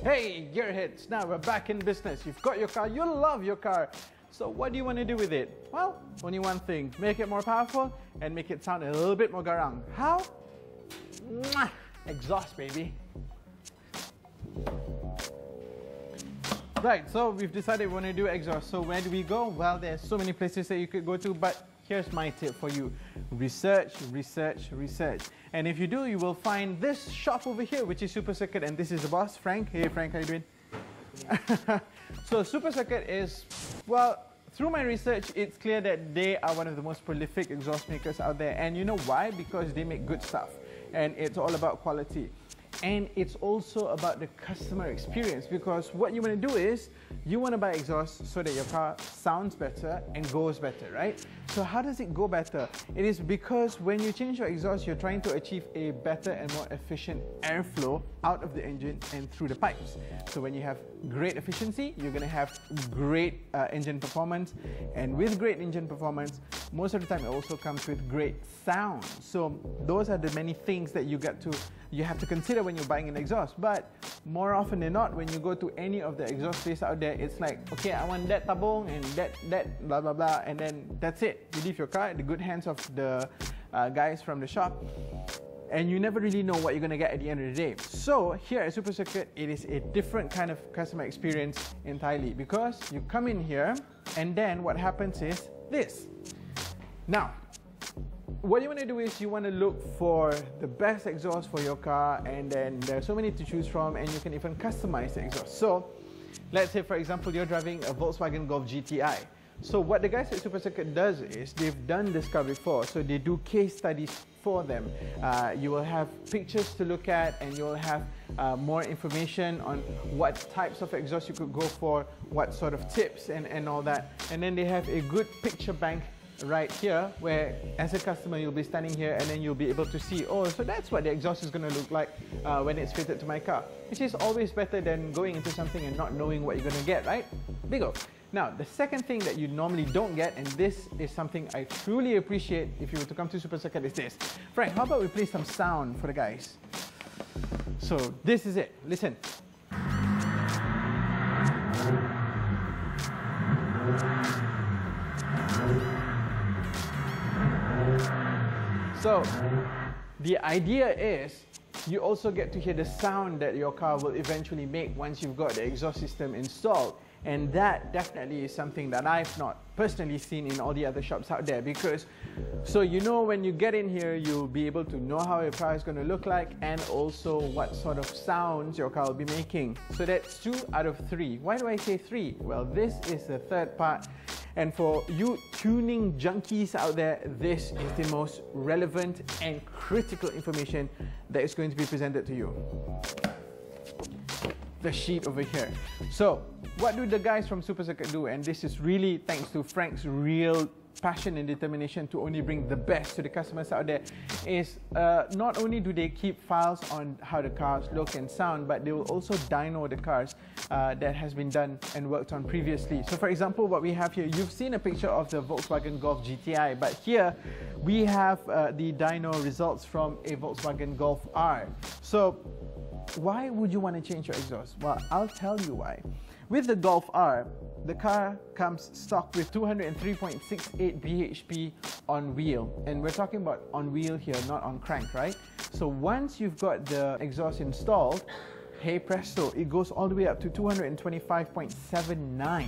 Hey gearheads, now we're back in business. You've got your car, you love your car. So what do you want to do with it? Well, only one thing. Make it more powerful and make it sound a little bit more garang. How? Mwah! Exhaust, baby. Right, so we've decided we want to do exhaust. So where do we go? Well, there's so many places that you could go to, but here's my tip for you. Research, research, research. And if you do, you will find this shop over here, which is SuperCircuit, and this is the boss, Frank. Hey Frank, how you doing? So SuperCircuit is, well, through my research, it's clear that they are one of the most prolific exhaust makers out there. And you know why? Because they make good stuff. And it's all about quality. And it's also about the customer experience, because what you want to do is you want to buy exhaust so that your car sounds better and goes better, right? So how does it go better? It is because when you change your exhaust, you're trying to achieve a better and more efficient airflow out of the engine and through the pipes. So when you have great efficiency, you're going to have great engine performance, and with great engine performance, most of the time it also comes with great sound. So those are the many things that you have to consider when you're buying an exhaust. But more often than not, when you go to any of the exhaust places out there, it's like, okay, I want that tabung and that blah blah blah, and then that's it. You leave your car in the good hands of the guys from the shop, and you never really know what you're going to get at the end of the day. So here at SuperCircuit, it is a different kind of customer experience entirely, because you come in here and then what happens is this. Now, what you want to do is you want to look for the best exhaust for your car, and then there's so many to choose from, and you can even customize the exhaust. So let's say, for example, you're driving a Volkswagen Golf GTI. So what the guys at SuperCircuit does is they've done this car before, so they do case studies for them. You will have pictures to look at, and you'll have more information on what types of exhaust you could go for, what sort of tips and all that. And then they have a good picture bank right here, where as a customer you'll be standing here and then you'll be able to see, oh, so that's what the exhaust is going to look like when it's fitted to my car, which is always better than going into something and not knowing what you're going to get, right? Bingo. Now, the second thing that you normally don't get, and this is something I truly appreciate if you were to come to SuperCircuit, is this. Frank, how about we play some sound for the guys? So this is it. Listen. So the idea is you also get to hear the sound that your car will eventually make once you've got the exhaust system installed. And that definitely is something that I've not personally seen in all the other shops out there, because so you know when you get in here, you'll be able to know how your car is going to look like and also what sort of sounds your car will be making. So that's 2 out of 3. Why do I say 3? Well, this is the third part. And for you tuning junkies out there, this is the most relevant and critical information that is going to be presented to you. The sheet over here. So what do the guys from SuperCircuit do? And this is really thanks to Frank's real passion and determination to only bring the best to the customers out there, is not only do they keep files on how the cars look and sound, but they will also dyno the cars that has been done and worked on previously. So for example, what we have here, you've seen a picture of the Volkswagen Golf GTI, but here we have the dyno results from a Volkswagen Golf R. So why would you want to change your exhaust? Well, I'll tell you why. With the Golf R, the car comes stock with 203.68 bhp on wheel. And we're talking about on wheel here, not on crank, right? So once you've got the exhaust installed, hey presto, it goes all the way up to 225.79.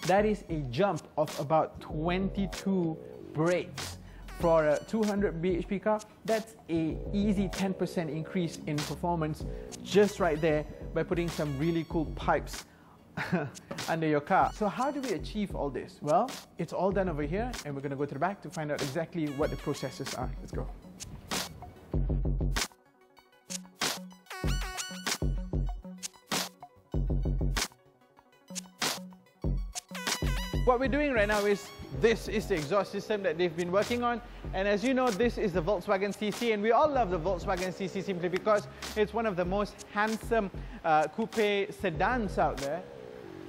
That is a jump of about 22 brakes. For a 200 bhp car, that's an easy 10% increase in performance just right there by putting some really cool pipes under your car. So how do we achieve all this? Well, it's all done over here, and we're going to go to the back to find out exactly what the processes are. Let's go. What we're doing right now is, this is the exhaust system that they've been working on, and as you know, this is the Volkswagen CC, and we all love the Volkswagen CC simply because it's one of the most handsome coupe sedans out there.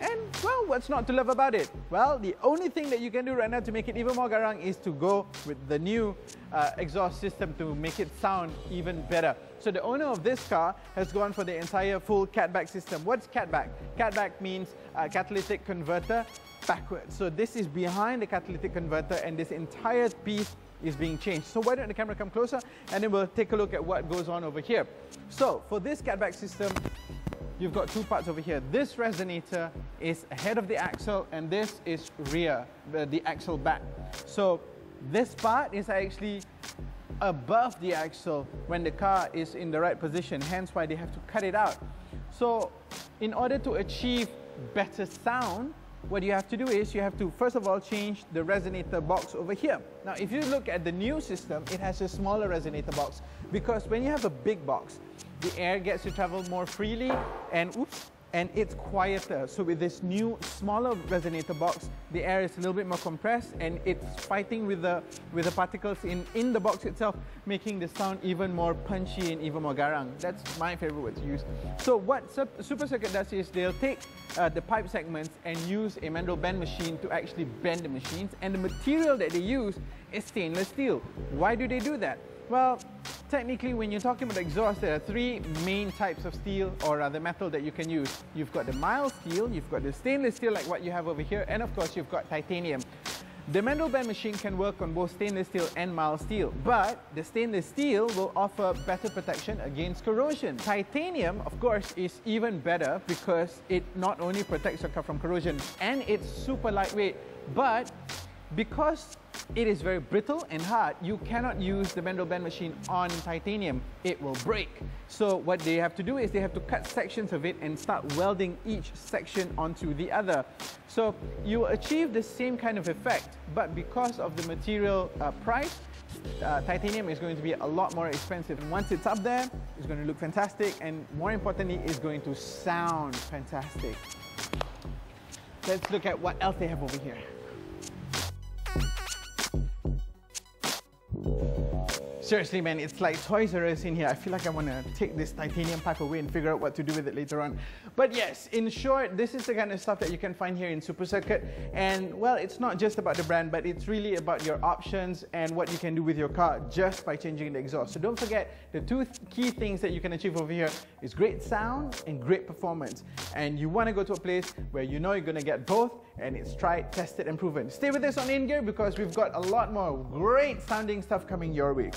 And well, what's not to love about it? Well, the only thing that you can do right now to make it even more garang is to go with the new exhaust system to make it sound even better. So the owner of this car has gone for the entire full catback system. What's catback? Catback means catalytic converter backwards. So this is behind the catalytic converter, and this entire piece is being changed. So why don't the camera come closer and then we'll take a look at what goes on over here. So for this catback system, you've got two parts over here. This resonator is ahead of the axle and this is rear, the axle back. So this part is actually above the axle when the car is in the right position, hence why they have to cut it out. So in order to achieve better sound, what you have to do is you have to first of all change the resonator box over here. Now if you look at the new system, it has a smaller resonator box because when you have a big box, the air gets to travel more freely and it's quieter. So with this new smaller resonator box, the air is a little bit more compressed and it's fighting with the particles in the box itself, making the sound even more punchy and even more garang. That's my favorite word to use. So what SuperCircuit does is they'll take the pipe segments and use a mandrel bend machine to actually bend the machines, and the material that they use is stainless steel. Why do they do that? Well, technically when you're talking about exhaust, there are three main types of steel or rather metal that you can use. You've got the mild steel, you've got the stainless steel like what you have over here, and of course you've got titanium. The mandrel bend machine can work on both stainless steel and mild steel, but the stainless steel will offer better protection against corrosion. Titanium, of course, is even better because it not only protects your car from corrosion and it's super lightweight, but because it is very brittle and hard, you cannot use the mandrel bend machine on titanium. It will break. So what they have to do is they have to cut sections of it and start welding each section onto the other. So you will achieve the same kind of effect, but because of the material price, titanium is going to be a lot more expensive. And once it's up there, it's going to look fantastic, and more importantly, it's going to sound fantastic. Let's look at what else they have over here. Seriously, man, it's like Toys R Us in here. I feel like I want to take this titanium pipe away and figure out what to do with it later on. But yes, in short, this is the kind of stuff that you can find here in SuperCircuit. And well, it's not just about the brand, but it's really about your options and what you can do with your car just by changing the exhaust. So don't forget, the two key things that you can achieve over here is great sound and great performance. And you want to go to a place where you know you're going to get both, and it's tried, tested and proven. Stay with us on In Gear because we've got a lot more great sounding stuff coming your way.